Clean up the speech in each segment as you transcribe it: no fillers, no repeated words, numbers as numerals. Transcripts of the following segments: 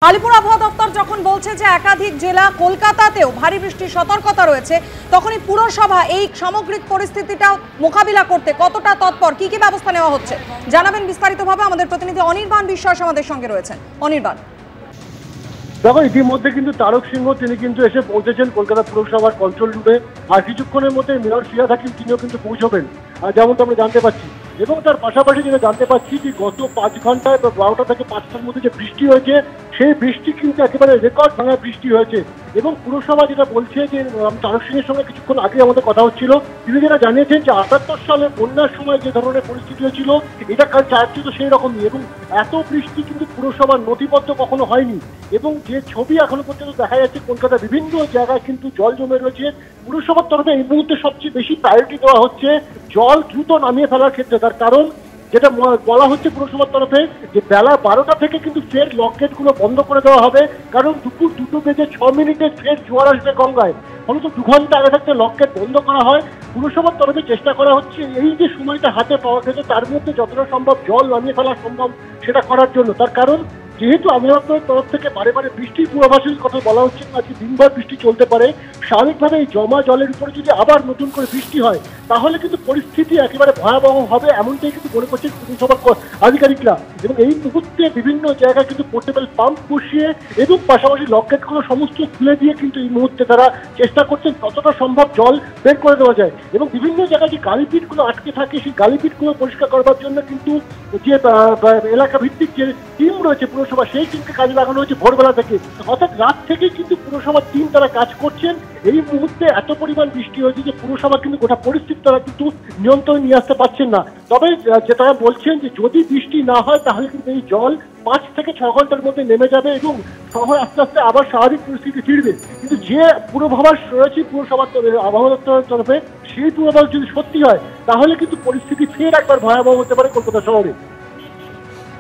আলিপুর আবহাওয়া দপ্তর যখন বলছে যে একাধিক জেলা কলকাতাতেও ভারী বৃষ্টির সতর্কতা রয়েছে, তখনই পুরসভা এই সামগ্রিক পরিস্থিতিটা মোকাবিলা করতে কতটা তৎপর, কি কি ব্যবস্থা নেওয়া হচ্ছে জানাবেন বিস্তারিতভাবে আমাদের প্রতিনিধি অনির্বাণ বিশ্বাস আমাদের সঙ্গে রয়েছেন। অনির্বাণ, দেখো ইতিমধ্যে কিন্তু তারক সিংহ তিনি কিন্তু এসে পৌঁছেছেন কলকাতা পুরসভার কন্ট্রোল রুমে, আর কিছুক্ষণের মধ্যে মেয়র ফিরহাদ হাকিম তিনিও কিন্তু পৌঁছবেন যেমনটা আমরা জানতে পাচ্ছি। এবং তার পাশাপাশি যেটা জানতে পাচ্ছি যে গত 5 ঘন্টায় 12টা থেকে 5টার মধ্যে যে বৃষ্টি হয়েছে সেই বৃষ্টি কিন্তু একেবারে রেকর্ড ভাঙা বৃষ্টি হয়েছে। এবং পুরসভা যেটা বলছে যে তারক সিংহের সঙ্গে কিছুক্ষণ আগে আমাদের কথা হচ্ছিল, তিনি যেটা জানিয়েছেন যে 78 সালে বন্যার সময় যে ধরনের পরিস্থিতি হয়েছিল এটা চারটি তো সেই রকমই, এবং এত বৃষ্টি কিন্তু পুরসভার নথিবদ্ধ কখনো হয়নি। এবং যে ছবি এখনো পর্যন্ত দেখা যাচ্ছে কলকাতার বিভিন্ন জায়গায় কিন্তু জল জমে রয়েছে। পুরসভার তরফে এই মুহূর্তে সবচেয়ে বেশি প্রায়োরিটি দেওয়া হচ্ছে জল দ্রুত নামিয়ে ফেলার ক্ষেত্রে। তার কারণ যেটা বলা হচ্ছে পুরসভার তরফে যে বেলা 12টা থেকে কিন্তু ফের লকগেটগুলো বন্ধ করে দেওয়া হবে, কারণ দুপুর 2:06 ফের জোয়ার আসবে গঙ্গায়। ফলত 2 ঘন্টা আগে থাকতে লকগেট বন্ধ করা হয়। পুরসভার তরফে চেষ্টা করা হচ্ছে এই যে সময়টা হাতে পাওয়া গেছে তার মধ্যে যতটা সম্ভব জল নামিয়ে ফেলা সম্ভব সেটা করার জন্য। তার কারণ যেহেতু আবহাওয়া দপ্তরের তরফ থেকে বারে বারে বৃষ্টির পূর্বাভাসের কথা বলা হচ্ছে, আজকে দিনভর বৃষ্টি চলতে পারে, স্বাভাবিকভাবে এই জমা জলের উপরে যদি আবার নতুন করে বৃষ্টি হয় তাহলে কিন্তু পরিস্থিতি একেবারে ভয়াবহ হবে, এমনটাই কিন্তু মনে করছেন পুরসভার আধিকারিকরা। এবং এই মুহূর্তে বিভিন্ন জায়গায় কিন্তু পোর্টেবল পাম্প বসিয়ে এবং পাশাপাশি লকগেটগুলো সমস্ত খুলে দিয়ে কিন্তু এই মুহূর্তে তারা চেষ্টা করছেন যতটা সম্ভব জল বের করে দেওয়া যায়। এবং বিভিন্ন জায়গায় যে গালিপিটগুলো আটকে থাকে সেই গালিপিটগুলো পরিষ্কার করবার জন্য কিন্তু যে এলাকা ভিত্তিক যে টিম রয়েছে পুরসভা, সেই টিমকে কাজে লাগানো হয়েছে ভোরবেলা থেকে, অর্থাৎ রাত থেকেই কিন্তু পুরসভার টিম তারা কাজ করছেন। এই মুহূর্তে এত পরিমাণ বৃষ্টি হয়েছে যে পুরসভা কিন্তু গোটা পরিস্থিতি তারা কিন্তু নিয়ন্ত্রণে নিয়ে আসতে পারছেন না। তবে যেটা বলছেন যে যদি বৃষ্টি না হয় তাহলে কিন্তু এই জল 5 থেকে 6 ঘন্টার মধ্যে নেমে যাবে এবং শহর আস্তে আস্তে আবার স্বাভাবিক পরিস্থিতি ফিরবে। কিন্তু যে পূর্বাভাস রয়েছে পুরসভার আবহাওয়া দপ্তরের তরফে, সেই পূর্বাভাস যদি সত্যি হয় তাহলে কিন্তু পরিস্থিতি ফের একবার ভয়াবহ হতে পারে কলকাতা শহরে।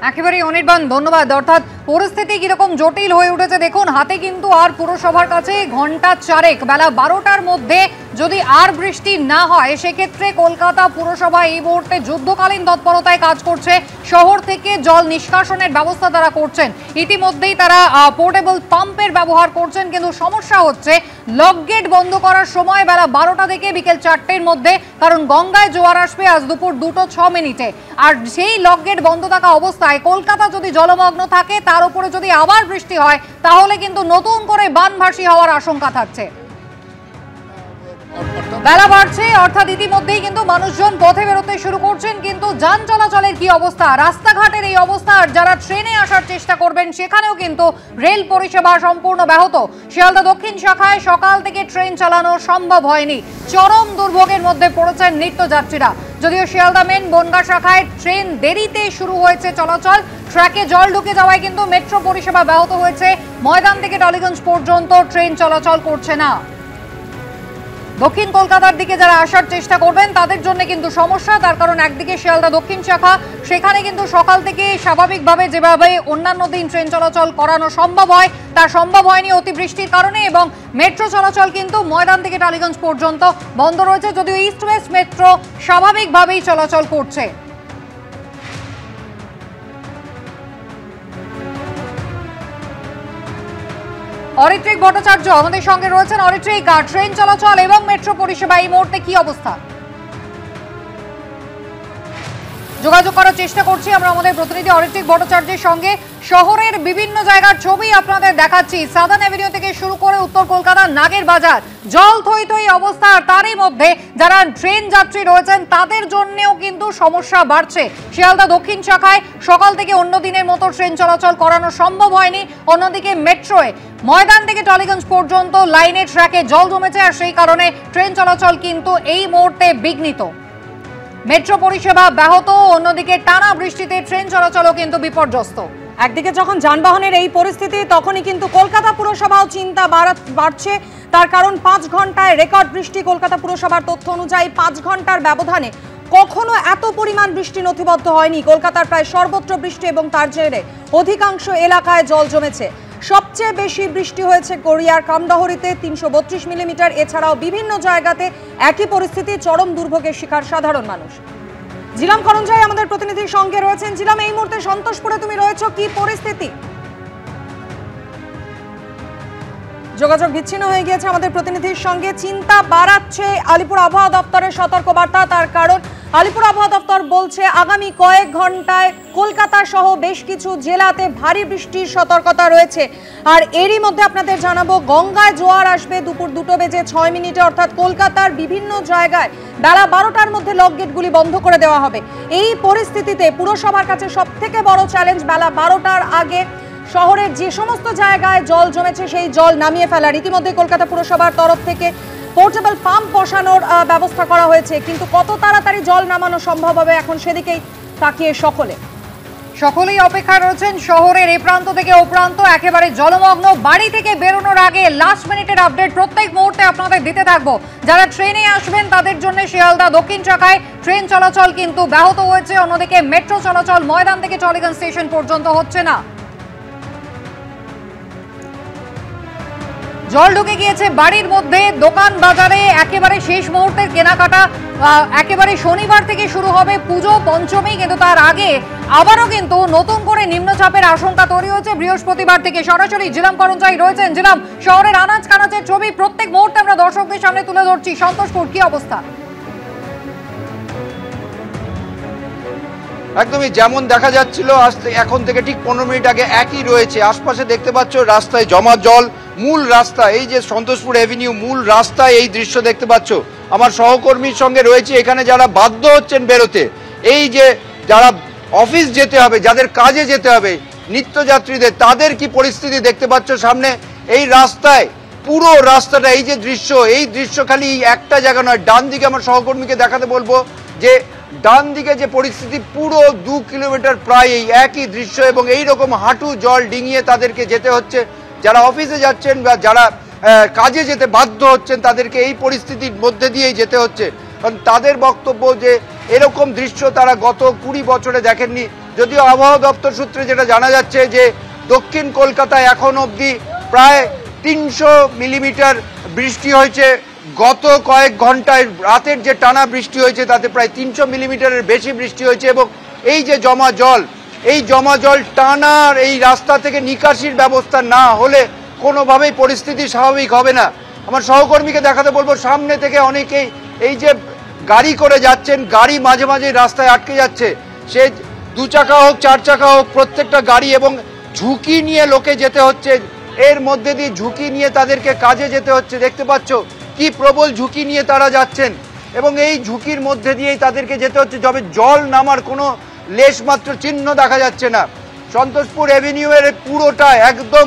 একেবারে অনির্বাণ, ধন্যবাদ। অর্থাৎ পরিস্থিতি কিরকম জটিল হয়ে উঠেছে দেখুন, হাতে কিন্তু আর পুরসভার কাছে ঘন্টা 4 বেলা 12টার মধ্যে যদি আর বৃষ্টি না হয় সেক্ষেত্রে কলকাতা পুরসভা এই মুহূর্তে যুদ্ধকালীন তৎপরতায় কাজ করছে। শহর থেকে জল নিষ্কাশনের ব্যবস্থা তারা করছেন, ইতিমধ্যেই তারা পোর্টেবল পাম্পের ব্যবহার করছেন। কিন্তু সমস্যা হচ্ছে লকগেট বন্ধ করার সময় বেলা 12টা থেকে বিকেল 4টের মধ্যে, কারণ গঙ্গায় জোয়ার আসবে আজ দুপুর 2:06। আর সেই লকগেট বন্ধ থাকা অবস্থায় কলকাতা যদি জলমগ্ন থাকে, তার উপরে যদি আবার বৃষ্টি হয় তাহলে কিন্তু নতুন করে বানভাসী হওয়ার আশঙ্কা থাকছে। বেলা বাড়ছে, অর্থাৎ ইতিমধ্যেই কিন্তু মানুষজন পথে বেরোতে শুরু করছেন। কিন্তু যান চলাচলের কি অবস্থা, রাস্তাঘাটের এই অবস্থা, আর যারা ট্রেনে আসার চেষ্টা করবেন সেখানেও কিন্তু রেল পরিষেবা সম্পূর্ণ ব্যাহত। শিয়ালদা দক্ষিণ শাখায় সকাল থেকে ট্রেন চালানো সম্ভব হয়নি, চরম দুর্ভোগের মধ্যে পড়েছেন নিত্যযাত্রীরা। যদিও শিয়ালদা মেন বনগাঁ শাখায় ট্রেন দেরিতে শুরু হয়েছে চলাচল, ট্র্যাকে জল ঢুকে যাওয়ায় কিন্তু মেট্রো পরিষেবা ব্যাহত হয়েছে। ময়দান থেকে টালিগঞ্জ পর্যন্ত ট্রেন চলাচল করছে না। দক্ষিণ কলকাতার দিকে যারা আসার চেষ্টা করবেন তাদের জন্য কিন্তু সমস্যা, তার কারণ একদিকে শিয়ালদা দক্ষিণ শাখা, সেখানে কিন্তু সকাল থেকে স্বাভাবিকভাবে যেভাবে অন্যান্য দিন ট্রেন চলাচল করানো সম্ভব হয় তা সম্ভব হয়নি অতিবৃষ্টির কারণে। এবং মেট্রো চলাচল কিন্তু ময়দান থেকে টালিগঞ্জ পর্যন্ত বন্ধ রয়েছে, যদিও ইস্ট ওয়েস্ট মেট্রো স্বাভাবিকভাবেই চলাচল করছে। অরিত্রিক ভট্টাচার্য আমাদের সঙ্গে রয়েছেন। অরিত্রিক, ট্রেন চলাচল এবং মেট্রো পরিষেবা এই মুহূর্তে কি অবস্থা? যোগাযোগ করার চেষ্টা করছি আমরা আমাদের প্রতিনিধি অরিত্রিক ভট্টাচার্যের সঙ্গে। শহরের বিভিন্ন জায়গার ছবি আপনাদের দেখাচ্ছি, সাদার্ন অ্যাভিনিউ থেকে শুরু করে উত্তর কলকাতার নাগের বাজার জল থই থই অবস্থা। আর তারই মধ্যে যারা ট্রেন যাত্রী রয়েছেন তাদের জন্যও কিন্তু সমস্যা বাড়ছে। শিয়ালদা দক্ষিণ শাখায় সকাল থেকে অন্য দিনের মতো ট্রেন চলাচল করানো সম্ভব হয়নি। অন্যদিকে মেট্রোয় ময়দান থেকে টালিগঞ্জ পর্যন্ত লাইনে ট্র্যাকে জল জমেছে, আর সেই কারণে ট্রেন চলাচল কিন্তু এই মুহূর্তে বিঘ্নিত। মেট্রো পরিষেবা ব্যাহত, অন্যদিকে টানা বৃষ্টিতে ট্রেন চলাচলও কিন্তু বিপর্যস্ত। একদিকে যখন যানবাহনের এই পরিস্থিতি তখনই কিন্তু কলকাতা পুরসভাও চিন্তা বাড়ছে, তার কারণ 5 ঘন্টায় রেকর্ড বৃষ্টি। কলকাতা পুরসভার তথ্য অনুযায়ী 5 ঘন্টার ব্যবধানে কখনো এত পরিমাণ বৃষ্টি নথিবদ্ধ হয়নি। কলকাতার প্রায় সর্বত্র বৃষ্টি এবং তার জেরে অধিকাংশ এলাকায় জল জমেছে। সবচেয়ে বেশি বৃষ্টি হয়েছে গড়িয়ার কামদহরিতে 332 মিলিমিটার। এছাড়াও বিভিন্ন জায়গাতে একই পরিস্থিতি, চরম দুর্ভোগের শিকার সাধারণ মানুষ। জিলাম করঞ্জাই আমাদের প্রতিনিধির সঙ্গে রয়েছেন। জিলাম, এই মুহূর্তে সন্তোষপুরে তুমি রয়েছো, কি পরিস্থিতি? যোগাযোগ বিচ্ছিন্ন হয়ে গিয়েছে আমাদের প্রতিনিধির সঙ্গে। চিন্তা বাড়াচ্ছে আলিপুর আবহাওয়া দপ্তরের সতর্কবার্তা, তার কারণ আলিপুর আবহাওয়া দপ্তর বলছে আগামী কয়েক ঘন্টায় কলকাতা সহ বেশ কিছু জেলাতে ভারী বৃষ্টির সতর্কতা রয়েছে। আর এরই মধ্যে আপনাদের জানাবো, গঙ্গায় জোয়ার আসবে দুপুর 2:06 অর্থাৎ কলকাতার বিভিন্ন জায়গায় বেলা 12টার মধ্যে লক গেটগুলি বন্ধ করে দেওয়া হবে। এই পরিস্থিতিতে পুরসভার কাছে সব থেকে বড় চ্যালেঞ্জ বেলা 12টার আগে শহরের যে সমস্ত জায়গায় জল জমেছে সেই জল নামিয়ে ফেলা। রীতিমধ্যে কলকাতা পুরসভার তরফ থেকে পোর্টেবল পাম্প বসানোর ব্যবস্থা করা হয়েছে, কিন্তু কত তাড়াতাড়ি জল নামানো সম্ভব হবে এখন সেদিকেই তাকিয়ে সকলেই অপেক্ষায় রয়েছেন। শহরের এ প্রান্ত থেকে ও প্রান্ত একেবারে জলমগ্ন। বাড়ি থেকে বেরোনোর আগে লাস্ট মিনিটের আপডেট প্রত্যেক মুহূর্তে আপনাদের দিতে থাকবো। যারা ট্রেনে আসবেন তাদের জন্য শিয়ালদা দক্ষিণ শাখায় ট্রেন চলাচল কিন্তু ব্যাহত হয়েছে, অন্যদিকে মেট্রো চলাচল ময়দান থেকে টলিগঞ্জ স্টেশন পর্যন্ত হচ্ছে না। জল ঢুকে গিয়েছে বাড়ির মধ্যে, দোকান বাজারে একেবারে শেষ মুহূর্তের কেনাকাটা। একেবারে শনিবার থেকে শুরু হবে পুজো পঞ্চমী, কিন্তু তার আগে আবারও কিন্তু নতুন করে নিম্নচাপের আশঙ্কা তৈরি হচ্ছে। বৃহস্পতিবার থেকে সরাসরি জিলাম করঞ্জাই রয়েছেন। জিলাম, শহরের আনাজ কানাচের ছবি প্রত্যেক মুহূর্তে আমরা দর্শকদের সামনে তুলে ধরছি। সন্তোষপুর কি অবস্থা? একদমই যেমন দেখা যাচ্ছিল এখন থেকে ঠিক 15 মিনিট আগে একই রয়েছে। আশপাশে দেখতে পাচ্ছ রাস্তায় জমা জল, মূল রাস্তা এই যে সন্তোষপুর এভিনিউ মূল রাস্তায় এই দৃশ্য দেখতে পাচ্ছ। আমার সহকর্মীর সঙ্গে রয়েছে এখানে, যারা বাধ্য হচ্ছেন বেরোতে, এই যে যারা অফিস যেতে হবে, যাদের কাজে যেতে হবে, নিত্যযাত্রীদের, তাদের কি পরিস্থিতি দেখতে পাচ্ছ সামনে এই রাস্তায়। পুরো রাস্তাটা এই যে দৃশ্য, এই দৃশ্য খালি একটা জায়গা নয়। ডান দিকে আমার সহকর্মীকে দেখাতে বলবো যে ডান দিকে যে পরিস্থিতি, পুরো 2 কিলোমিটার প্রায় এই একই দৃশ্য, এবং এই রকম হাঁটু জল ডিঙিয়ে তাদেরকে যেতে হচ্ছে। যারা অফিসে যাচ্ছেন বা যারা কাজে যেতে বাধ্য হচ্ছেন তাদেরকে এই পরিস্থিতির মধ্যে দিয়েই যেতে হচ্ছে। কারণ তাদের বক্তব্য যে এরকম দৃশ্য তারা গত 20 বছরে দেখেননি। যদিও আবহাওয়া দপ্তর সূত্রে যেটা জানা যাচ্ছে যে দক্ষিণ কলকাতায় এখন অবধি প্রায় 300 মিলিমিটার বৃষ্টি হয়েছে। গত কয়েক ঘন্টায় রাতের যে টানা বৃষ্টি হয়েছে তাতে প্রায় 300 মিলিমিটারের বেশি বৃষ্টি হয়েছে, এবং এই যে জমা জল, এই জমা জল টানার এই রাস্তা থেকে নিকাশির ব্যবস্থা না হলে কোনোভাবেই পরিস্থিতি স্বাভাবিক হবে না। আমার সহকর্মীকে দেখাতে বলবো, সামনে থেকে অনেকেই এই যে গাড়ি করে যাচ্ছেন, গাড়ি মাঝে মাঝে রাস্তায় আটকে যাচ্ছে। সে 2 চাকা হোক 4 চাকা হোক, প্রত্যেকটা গাড়ি, এবং ঝুঁকি নিয়ে লোকে যেতে হচ্ছে। এর মধ্যে দিয়ে ঝুঁকি নিয়ে তাদেরকে কাজে যেতে হচ্ছে। দেখতে পাচ্ছ কি প্রবল ঝুঁকি নিয়ে তারা যাচ্ছেন, এবং এই ঝুঁকির মধ্যে দিয়েই তাদেরকে যেতে হচ্ছে। তবে জল নামার কোনো লেশমাত্র চিহ্ন দেখা যাচ্ছে না। সন্তোষপুর এভিনিউ এর পুরোটা একদম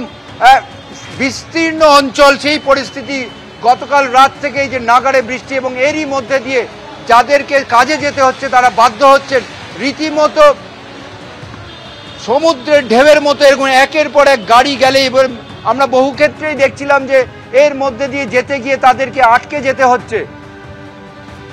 বিস্তীর্ণ অঞ্চল, সেই পরিস্থিতি। গতকাল রাত থেকে এই যে নাগাড়ে বৃষ্টি, এবং এরই মধ্যে দিয়ে যাদেরকে কাজে যেতে হচ্ছে তারা বাধ্য হচ্ছেন রীতিমতো সমুদ্রের ঢেউয়ের মতো এরকম একের পর এক গাড়ি গেলেই। আমরা বহু ক্ষেত্রেই দেখছিলাম যে এর মধ্যে দিয়ে যেতে গিয়ে তাদেরকে আটকে যেতে হচ্ছে।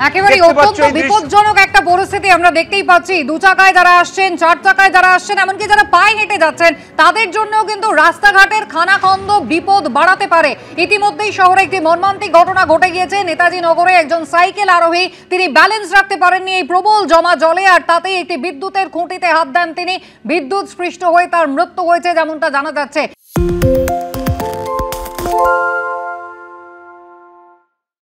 একেবারে অত্যন্ত বিপজ্জনক একটা পরিস্থিতি আমরা দেখতেই পাচ্ছি। 2 চাকায় যারা আসছেন, 4 চাকায় যারা আসছেন, এমনকি যারা পায়ে হেঁটে যাচ্ছেন, তাদের জন্যও কিন্তু রাস্তাঘাটের খানাখন্দ বিপদ বাড়াতে পারে। ইতিমধ্যেই শহরে একটি মর্মান্তিক ঘটনা ঘটে গিয়েছে। নেতাজি নগরে একজন সাইকেল আরোহী, তিনি ব্যালেন্স রাখতে পারেননি এই প্রবল জমা জলে, আর তাতেই একটি বিদ্যুতের খুঁটিতে হাত দেন তিনি। বিদ্যুৎ স্পৃষ্ট হয়ে তার মৃত্যু হয়েছে যেমনটা জানা যাচ্ছে।